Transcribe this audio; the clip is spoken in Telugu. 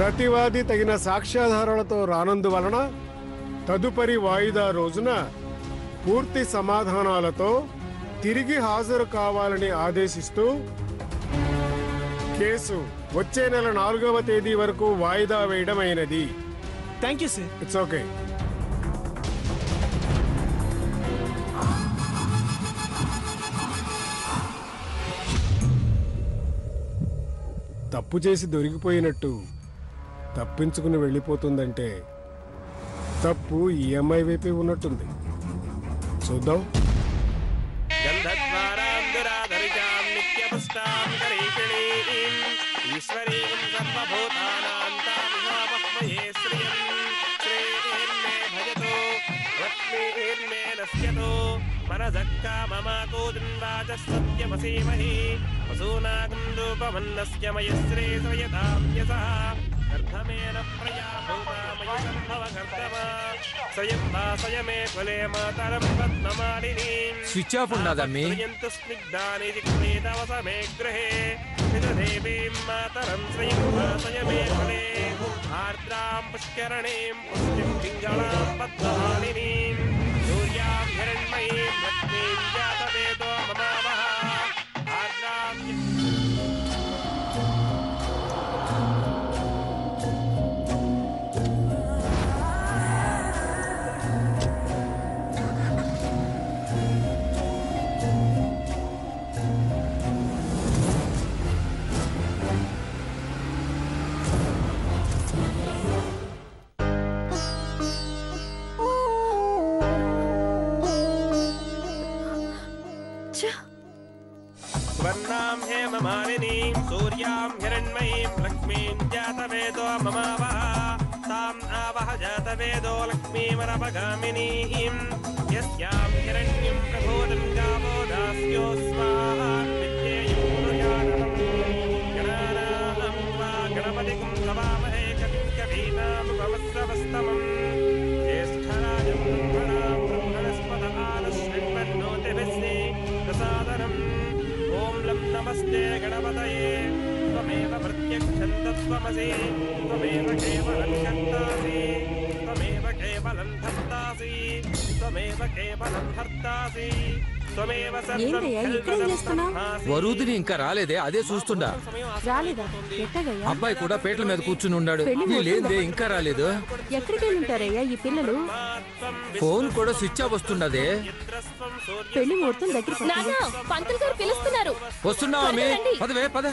ప్రతివాది తగిన సాక్ష్యాధారాలతో రానందువలన తదుపరి వాయిదా రోజున పూర్తి సమాధానాలతో తిరిగి హాజరు కావాలని ఆదేశిస్తూ కేసు వచ్చే నెల 4వ తేదీ వరకు వాయిదా వేయడమైనది. Thank you sir. It's okay. తప్పు చేసి దొరికిపోయినట్టు తప్పించుకుని వెళ్ళిపోతుందంటే తప్పు ఈఎంఐ వైపే ఉన్నట్టుంది. చూద్దాం. మనజక్కా మమాతో దిన్వాచస్సత్యమసీమహి వసూనాగం రూపమన్నస్య మయశ్రేయతాం యసః అర్థమేన ప్రయాభూతామయసంభవకర్తమా స్వయం వాసయమే కులే మాతరం పద్మమాలినీం. Switch off ఉండదమ్మి. స్నిగ్ధాని జిగ్నేతవసమే గృహే విదదేవీం మాతరం స్వయం వాసయమే కులే ఆర్ద్రాం పుష్కరణీం పుష్టిం పింగళాం పద్మమాలినీం సూర్యాం హిరణ్మయీం లక్ష్మీం జాతవేదో మమావహ ఆర్ద్రాం. స్వర్ణాం హేమమాలినీం సూర్యాం హిరణ్మయీం లక్ష్మీం జాతవేదో మమావహ తాం ఆవహ జాతవేదో లక్ష్మీమనపగామినీం యస్యాం హిరణ్యం ప్రబోధం గావో దాస్యో స్వాహా విద్యేయం పునయాననం గణానాం త్వా గణపతిం సవామహే కవిం కవీనాముపమస్రవస్తమం జ్యేష్ఠరాజం బ్రహ్మణాం బ్రహ్మణస్పద ఆనశ్వన్మన్నోతిభిస్సి ప్రసాదనం. ఓం లం నమస్తే గణపతయే త్వమేవ ప్రత్యక్షం తత్వమసి త్వమేవ కేవలం కర్తాసి త్వమేవ కేవలం భర్తాసి త్వమేవ కేవలం భర్తాసి త్వమేవ సర్వం వరుదిని ఇంకా రాలేదే, అదే చూస్తుండా. అబ్బాయి కూడా పేట్ల మీద కూర్చుని ఉన్నాడు. లేదే ఇంకా రాలేదు. ఎక్కడికి వెళ్ళుంటారయ్యా ఈ పిల్లలు? ఫోన్ కూడా స్విచ్ ఆఫ్ వస్తున్నదే. పెళ్లి ముహూర్తం దగ్గర వస్తున్నావా? పదవే పద.